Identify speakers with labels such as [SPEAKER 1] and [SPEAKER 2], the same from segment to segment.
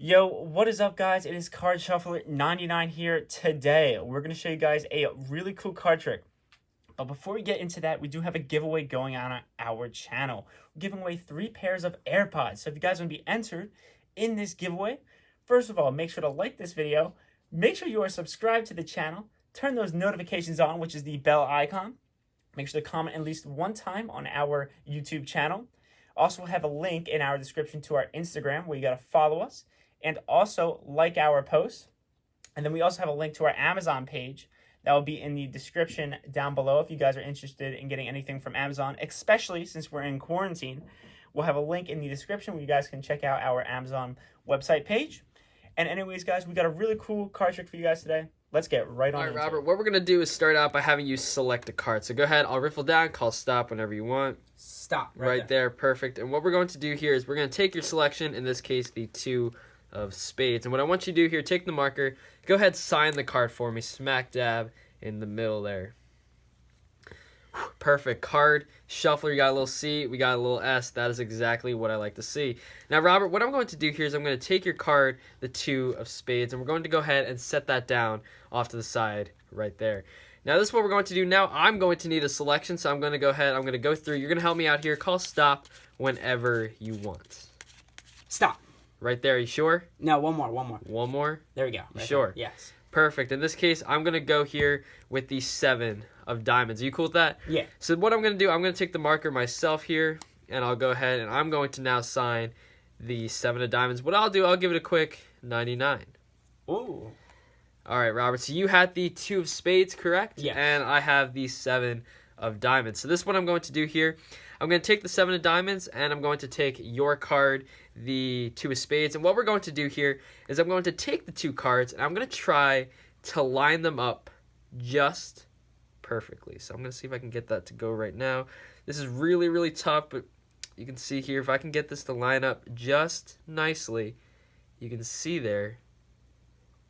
[SPEAKER 1] Yo, what is up, guys? It is Card Shuffler 99 here. Today, we're going to show you guys a really cool card trick. But before we get into that, we do have a giveaway going on our channel. We're giving away 3 pairs of AirPods. So if you guys want to be entered in this giveaway, first of all, make sure to like this video. Make sure you are subscribed to the channel. Turn those notifications on, which is the bell icon. Make sure to comment at least one time on our YouTube channel. Also, we'll have a link in our description to our Instagram where you got to follow us. And also like our post. And then we also have a link to our Amazon page that will be in the description down below if you guys are interested in getting anything from Amazon, especially since we're in quarantine. We'll have a link in the description where you guys can check out our Amazon website page. And anyways, guys, we got a really cool card trick for you guys today. Let's get right on.
[SPEAKER 2] All right, Robert, what we're going to do is start out by having you select a card. So go ahead, I'll riffle down, call stop whenever you want.
[SPEAKER 1] Stop.
[SPEAKER 2] Right there, perfect. And what we're going to do here is we're going to take your selection, in this case, the 2 of spades. And what I want you to do here, take the marker, go ahead, sign the card for me, smack dab in the middle there. Perfect. Card shuffler, you got a little C, we got a little S. That is exactly what I like to see. Now, Robert, what I'm going to do here is I'm going to take your card, the 2 of spades, and we're going to go ahead and set that down off to the side right there. Now, this is what we're going to do now. I'm going to need a selection, so I'm going to go ahead. I'm going to go through. You're going to help me out here. Call stop whenever you want.
[SPEAKER 1] Stop.
[SPEAKER 2] Right there, you sure?
[SPEAKER 1] No, one more.
[SPEAKER 2] One more?
[SPEAKER 1] There we go.
[SPEAKER 2] Right sure?
[SPEAKER 1] There. Yes.
[SPEAKER 2] Perfect. In this case, I'm going to go here with the 7 of diamonds. Are you cool with that?
[SPEAKER 1] Yeah.
[SPEAKER 2] So what I'm going to do, I'm going to take the marker myself here, and I'll go ahead, and I'm going to now sign the 7 of diamonds. What I'll do, I'll give it a quick 99.
[SPEAKER 1] Ooh.
[SPEAKER 2] All right, Robert. So you had the 2 of spades, correct?
[SPEAKER 1] Yes.
[SPEAKER 2] And I have the 7 of diamonds. So this is what I'm going to do here. I'm going to take the 7 of diamonds, and I'm going to take your card, the 2 of spades. And what we're going to do here is I'm going to take the 2 cards, and I'm going to try to line them up just perfectly. So I'm going to see if I can get that to go right now. This is really, really tough, but you can see here, if I can get this to line up just nicely, you can see there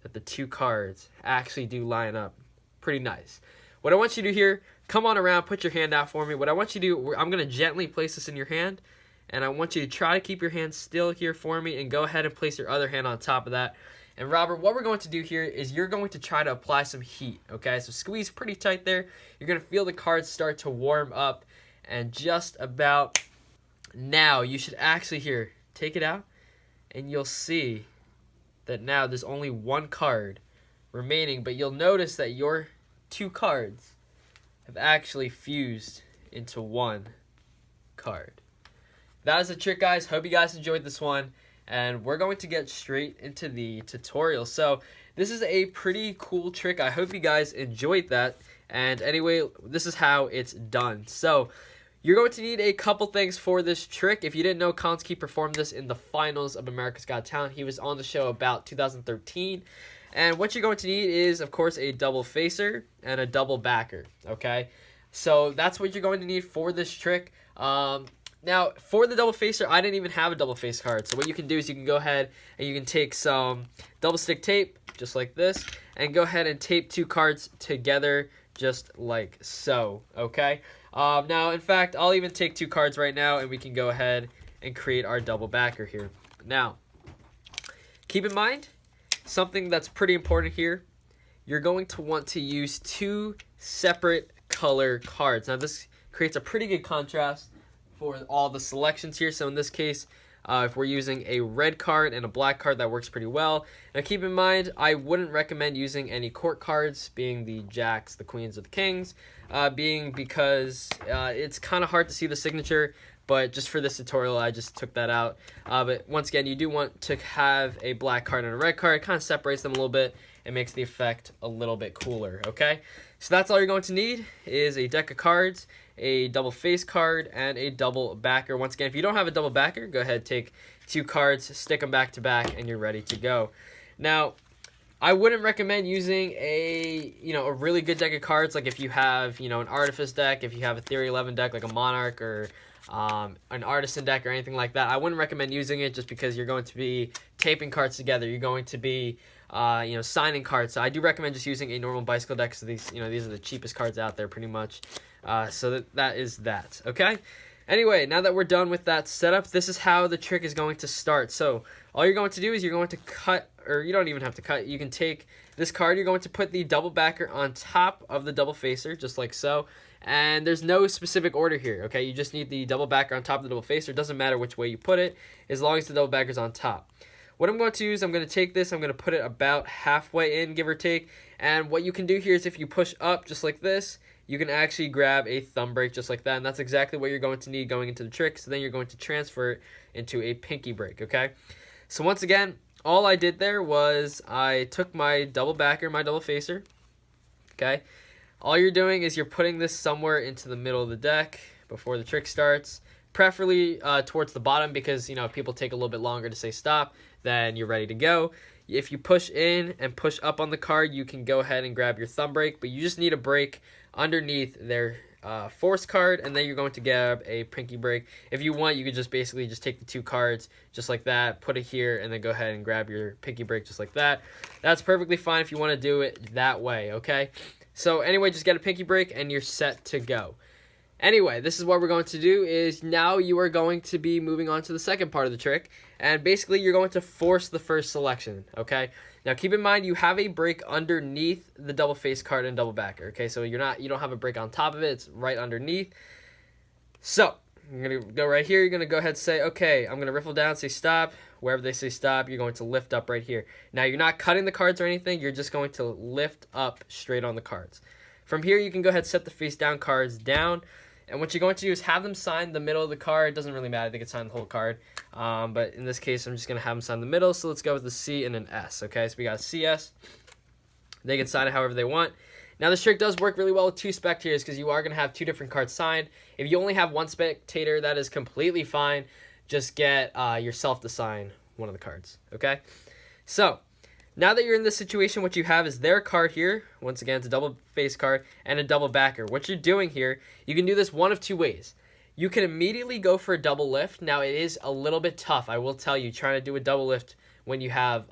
[SPEAKER 2] that the 2 cards actually do line up pretty nice. What I want you to do here, come on around, put your hand out for me. What I want you to do, I'm going to gently place this in your hand, and I want you to try to keep your hand still here for me, and go ahead and place your other hand on top of that. And Robert, what we're going to do here is you're going to try to apply some heat, okay? So squeeze pretty tight there. You're going to feel the cards start to warm up, and just about now, you should actually here, take it out, and you'll see that now there's only 1 card remaining, but you'll notice that your 2 cards have actually fused into 1 card. That is the trick, guys. Hope you guys enjoyed this one, and we're going to get straight into the tutorial. So this is a pretty cool trick. I hope you guys enjoyed that, and anyway, this is how it's done. So you're going to need a couple things for this trick. If you didn't know, Kolonski performed this in the finals of America's Got Talent. He was on the show about 2013. And what you're going to need is, of course, a double facer and a double backer, okay? So that's what you're going to need for this trick. Now, for the double facer, I didn't even have a double face card. So what you can do is you can go ahead and you can take some double stick tape, just like this, and go ahead and tape 2 cards together just like so, okay? Now, in fact, I'll even take 2 cards right now, and we can go ahead and create our double backer here. Now, keep in mind, something that's pretty important here, you're going to want to use 2 separate color cards. Now, this creates a pretty good contrast for all the selections here. So in this case, if we're using a red card and a black card, that works pretty well. Now keep in mind, I wouldn't recommend using any court cards, being the jacks, the queens, or the kings, because it's kind of hard to see the signature, but just for this tutorial, I just took that out. But once again, you do want to have a black card and a red card. It kind of separates them a little bit and makes the effect a little bit cooler, okay? So that's all you're going to need is a deck of cards, a double face card, and a double backer. Once again, if you don't have a double backer, go ahead, take 2 cards, stick them back to back, and you're ready to go. Now, I wouldn't recommend using a really good deck of cards, like if you have, an Artifice deck, if you have a Theory 11 deck, like a Monarch, or an Artisan deck, or anything like that. I wouldn't recommend using it just because you're going to be taping cards together. You're going to be signing cards. So I do recommend just using a normal bicycle deck. So these are the cheapest cards out there, pretty much. So that is that. Okay. Anyway, now that we're done with that setup, this is how the trick is going to start. So all you're going to do is you're going to cut, or you don't even have to cut. You can take this card. You're going to put the double backer on top of the double facer, just like so. And there's no specific order here, okay? You just need the double backer on top of the double facer. It doesn't matter which way you put it, as long as the double backer's on top. What I'm going to use, I'm going to take this, I'm going to put it about halfway in, give or take. And what you can do here is if you push up just like this, you can actually grab a thumb break just like that. And that's exactly what you're going to need going into the trick. So then you're going to transfer it into a pinky break, okay? So once again, all I did there was I took my double backer, my double facer, okay? All you're doing is you're putting this somewhere into the middle of the deck before the trick starts, preferably towards the bottom because, you know, if people take a little bit longer to say stop, then you're ready to go. If you push in and push up on the card, you can go ahead and grab your thumb break, but you just need a break underneath their force card, and then you're going to grab a pinky break. If you want, you could just basically just take the two cards just like that, put it here, and then go ahead and grab your pinky break just like that. That's perfectly fine if you want to do it that way, okay? So anyway, just get a pinky break and you're set to go. Anyway, this is what we're going to do is now you are going to be moving on to the second part of the trick. And basically, you're going to force the first selection, okay? Now, keep in mind, you have a break underneath the double face card and double backer, okay? So you don't have a break on top of it. It's right underneath. So you're going to go right here. You're going to go ahead and say, okay, I'm going to riffle down, say stop. Wherever they say stop, you're going to lift up right here. Now, you're not cutting the cards or anything. You're just going to lift up straight on the cards. From here, you can go ahead and set the face down cards down. And what you're going to do is have them sign the middle of the card. It doesn't really matter. They can sign the whole card. But in this case, I'm just going to have them sign the middle. So let's go with the C and an S. Okay, so we got CS. They can sign it however they want. Now, this trick does work really well with two spectators because you are going to have two different cards signed. If you only have one spectator, that is completely fine. Just get yourself to sign one of the cards. Okay? So, now that you're in this situation, what you have is their card here. Once again, it's a double face card and a double backer. What you're doing here, you can do this one of two ways. You can immediately go for a double lift. Now, it is a little bit tough, I will tell you, trying to do a double lift when you have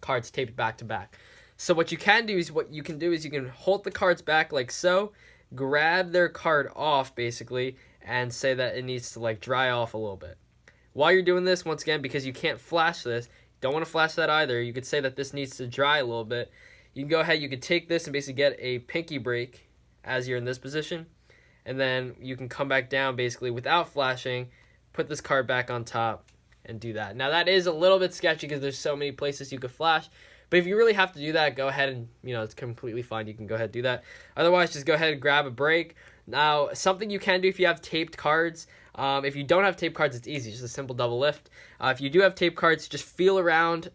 [SPEAKER 2] cards taped back to back. So what you can do is you can hold the cards back like so, grab their card off basically, and say that it needs to like dry off a little bit. While you're doing this, once again, because you can't flash this, don't want to flash that either. You could say that this needs to dry a little bit. You can go ahead, you could take this and basically get a pinky break as you're in this position. And then you can come back down basically without flashing, put this card back on top, and do that. Now that is a little bit sketchy because there's so many places you could flash. But if you really have to do that, go ahead and, it's completely fine. You can go ahead and do that. Otherwise, just go ahead and grab a break. Now, something you can do if you have taped cards, if you don't have taped cards, it's easy. Just a simple double lift. If you do have taped cards, just feel around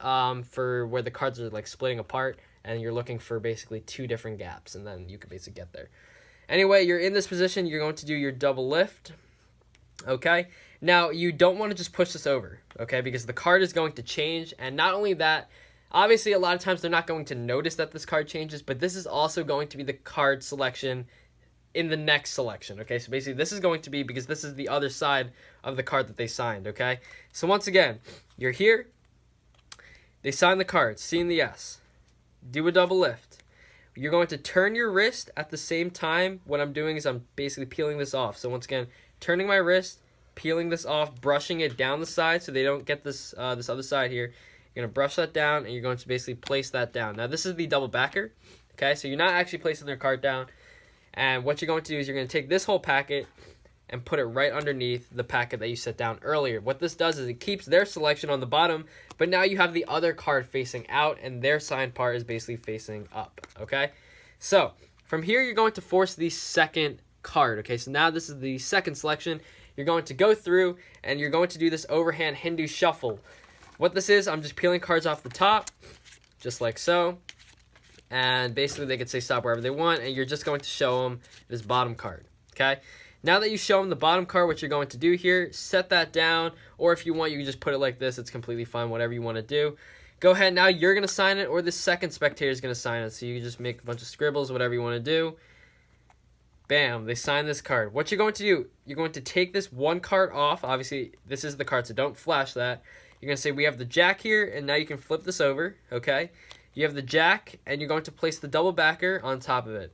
[SPEAKER 2] for where the cards are like splitting apart, and you're looking for basically two different gaps, and then you can basically get there. Anyway, you're in this position. You're going to do your double lift. Okay? Now, you don't want to just push this over, okay, because the card is going to change, and not only that, obviously, a lot of times they're not going to notice that this card changes, but this is also going to be the card selection in the next selection, okay? So basically, this is going to be, because this is the other side of the card that they signed, okay? So once again, you're here. They sign the card, C and the S. Do a double lift. You're going to turn your wrist at the same time. What I'm doing is I'm basically peeling this off. So once again, turning my wrist, peeling this off, brushing it down the side so they don't get this this other side here. You're going to brush that down, and you're going to basically place that down. Now, this is the double backer, okay? So you're not actually placing their card down. And what you're going to do is you're going to take this whole packet and put it right underneath the packet that you set down earlier. What this does is it keeps their selection on the bottom, but now you have the other card facing out, and their signed part is basically facing up, okay? So from here, you're going to force the second card, okay? So now this is the second selection. You're going to go through, and you're going to do this overhand Hindu shuffle. What this is, I'm just peeling cards off the top, just like so. And basically, they can say stop wherever they want, and you're just going to show them this bottom card, okay? Now that you show them the bottom card, what you're going to do here, set that down, or if you want, you can just put it like this. It's completely fine, whatever you want to do. Go ahead, now you're going to sign it, or the second spectator is going to sign it. So you can just make a bunch of scribbles, whatever you want to do. Bam, they sign this card. What you're going to do, you're going to take this one card off. Obviously, this is the card, so don't flash that. You're going to say, we have the jack here, and now you can flip this over, okay? You have the jack, and you're going to place the double backer on top of it.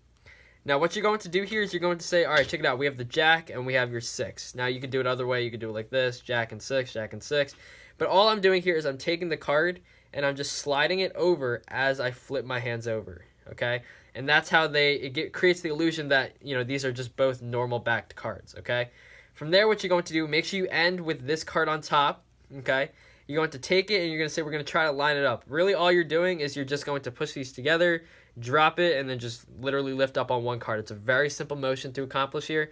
[SPEAKER 2] Now, what you're going to do here is you're going to say, all right, check it out. We have the jack and we have your 6. Now, you can do it other way. You can do it like this, jack and 6, jack and 6. But all I'm doing here is I'm taking the card and I'm just sliding it over as I flip my hands over, okay? And that's how creates the illusion that, you know, these are just both normal backed cards, okay? From there, what you're going to do, make sure you end with this card on top, okay? You're going to take it and you're going to say, we're going to try to line it up. Really, all you're doing is you're just going to push these together, drop it, and then just literally lift up on one card. It's a very simple motion to accomplish here.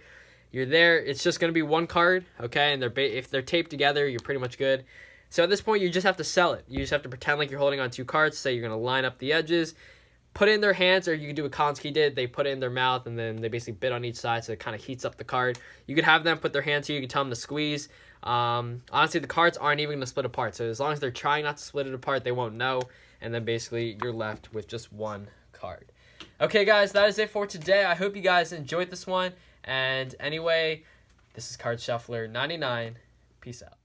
[SPEAKER 2] You're there. It's just going to be one card, okay? And if they're taped together, you're pretty much good. So at this point, you just have to sell it. You just have to pretend like you're holding on 2 cards. Say you're going to line up the edges, put it in their hands, or you can do what Konski did. They put it in their mouth, and then they basically bit on each side, so it kind of heats up the card. You could have them put their hands here. You can tell them to squeeze. Honestly, the cards aren't even going to split apart. So as long as they're trying not to split it apart, they won't know. And then basically, you're left with just one card. Okay, guys, that is it for today. I hope you guys enjoyed this one. And anyway, this is Card Shuffler 99. Peace out.